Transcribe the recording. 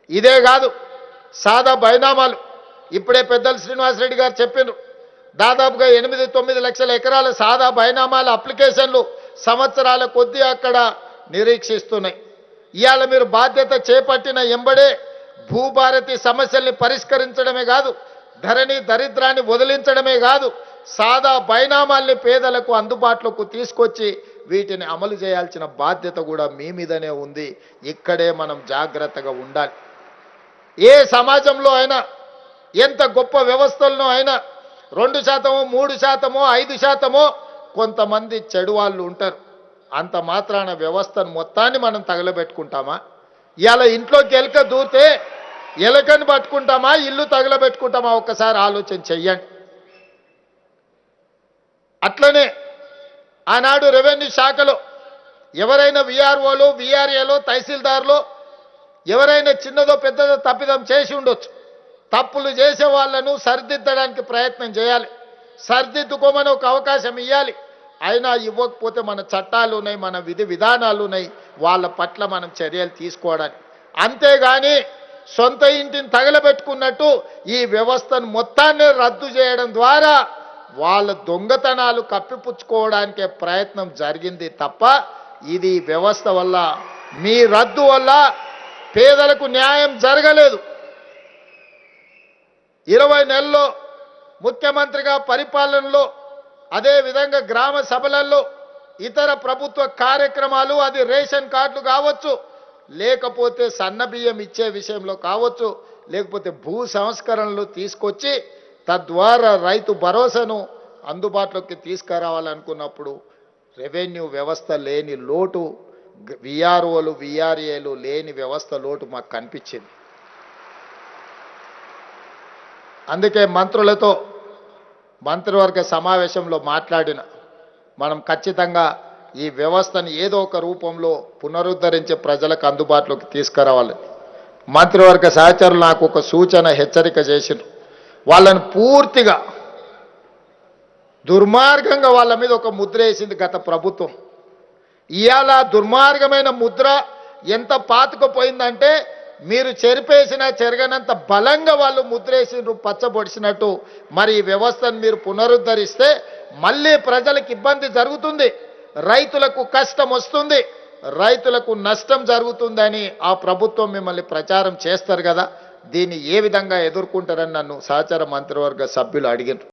ఇదే కాదు సాదా బైనామాలు ఇప్పుడే పెద్దలు శ్రీనివాసరెడ్డి గారు చెప్పారు. దాదాపుగా 8-9 లక్షల ఎకరాల సాదా బైనామాల అప్లికేషన్లు సంవత్సరాల కొద్దీ అక్కడ నిరీక్షిస్తున్నాయి. ఇవాళ మీరు బాధ్యత చేపట్టిన ఎంబడే భూభారతి సమస్యల్ని పరిష్కరించడమే కాదు, ధరణి దరిద్రాన్ని వదిలించడమే కాదు, సాదా బైనామాల్ని పేదలకు అందుబాటులోకి తీసుకొచ్చి వీటిని అమలు చేయాల్సిన బాధ్యత కూడా మీ మీదనే ఉంది. ఇక్కడే మనం జాగ్రత్తగా ఉండాలి. ఏ సమాజంలో అయినా ఎంత గొప్ప వ్యవస్థలను అయినా 2%, 3%, 5% కొంతమంది చెడు వాళ్ళు ఉంటారు. అంత మాత్రాన వ్యవస్థను మొత్తాన్ని మనం తగలబెట్టుకుంటామా? ఇవాళ ఇంట్లోకి ఎలుక దూతే ఎలుకని పట్టుకుంటామా, ఇల్లు తగలబెట్టుకుంటామా? ఒక్కసారి ఆలోచన చెయ్యండి. అట్లనే ఆనాడు రెవెన్యూ శాఖలో ఎవరైనా విఆర్ఓలు, విఆర్ఏలో, తహసీల్దార్లు ఎవరైనా చిన్నదో పెద్దదో తప్పిదం చేసి ఉండొచ్చు. తప్పులు చేసే వాళ్ళను సరిదిద్దడానికి ప్రయత్నం చేయాలి, సరిదిద్దుకోమని ఒక అవకాశం ఇవ్వాలి. అయినా ఇవ్వకపోతే మన చట్టాలు ఉన్నాయి, మన విధి విధానాలు ఉన్నాయి, వాళ్ళ పట్ల మనం చర్యలు తీసుకోవడానికి. అంతేగాని సొంత ఇంటిని తగలబెట్టుకున్నట్టు ఈ వ్యవస్థను మొత్తాన్ని రద్దు చేయడం ద్వారా వాళ్ళ దొంగతనాలు కప్పిపుచ్చుకోవడానికే ప్రయత్నం జరిగింది తప్ప ఇది వ్యవస్థ వల్ల, మీ రద్దు వల్ల పేదలకు న్యాయం జరగలేదు. 20 నెలల్లో ముఖ్యమంత్రిగా పరిపాలనలో, అదేవిధంగా గ్రామ సభలలో, ఇతర ప్రభుత్వ కార్యక్రమాలు, అది రేషన్ కార్డులు కావచ్చు, లేకపోతే సన్న బియ్యం ఇచ్చే విషయంలో కావచ్చు, లేకపోతే భూ సంస్కరణలు తీసుకొచ్చి తద్వారా రైతు భరోసాను అందుబాటులోకి తీసుకురావాలనుకున్నప్పుడు రెవెన్యూ వ్యవస్థ లేని లోటు, విఆర్ఓలు, విఆర్ఏలు లేని వ్యవస్థ లోటు మాకు కనిపించింది. అందుకే మంత్రులతో మంత్రివర్గ సమావేశంలో మాట్లాడిన మనం ఖచ్చితంగా ఈ వ్యవస్థను ఏదో ఒక రూపంలో పునరుద్ధరించి ప్రజలకు అందుబాటులోకి తీసుకురావాలి. మంత్రివర్గ సహచరులు నాకు ఒక సూచన, హెచ్చరిక చేసినారు. వాళ్ళని పూర్తిగా దుర్మార్గంగా వాళ్ళ మీద ఒక ముద్ర వేసింది గత ప్రభుత్వం. ఇవాళ దుర్మార్గమైన ముద్ర ఎంత పాతుకుపోయిందంటే మీరు చెరిపేసినా చెరగనంత బలంగా వాళ్ళు ముద్రేసిండ్రు, పచ్చబొడిసినట్టు. మరి ఈ వ్యవస్థను మీరు పునరుద్ధరిస్తే మళ్ళీ ప్రజలకు ఇబ్బంది జరుగుతుంది, రైతులకు కష్టం వస్తుంది, రైతులకు నష్టం జరుగుతుందని ఆ ప్రభుత్వం మిమ్మల్ని ప్రచారం చేస్తారు కదా. దీన్ని ఏ విధంగా ఎదుర్కొంటారని నన్ను సహచర మంత్రివర్గ సభ్యులు అడిగినారు.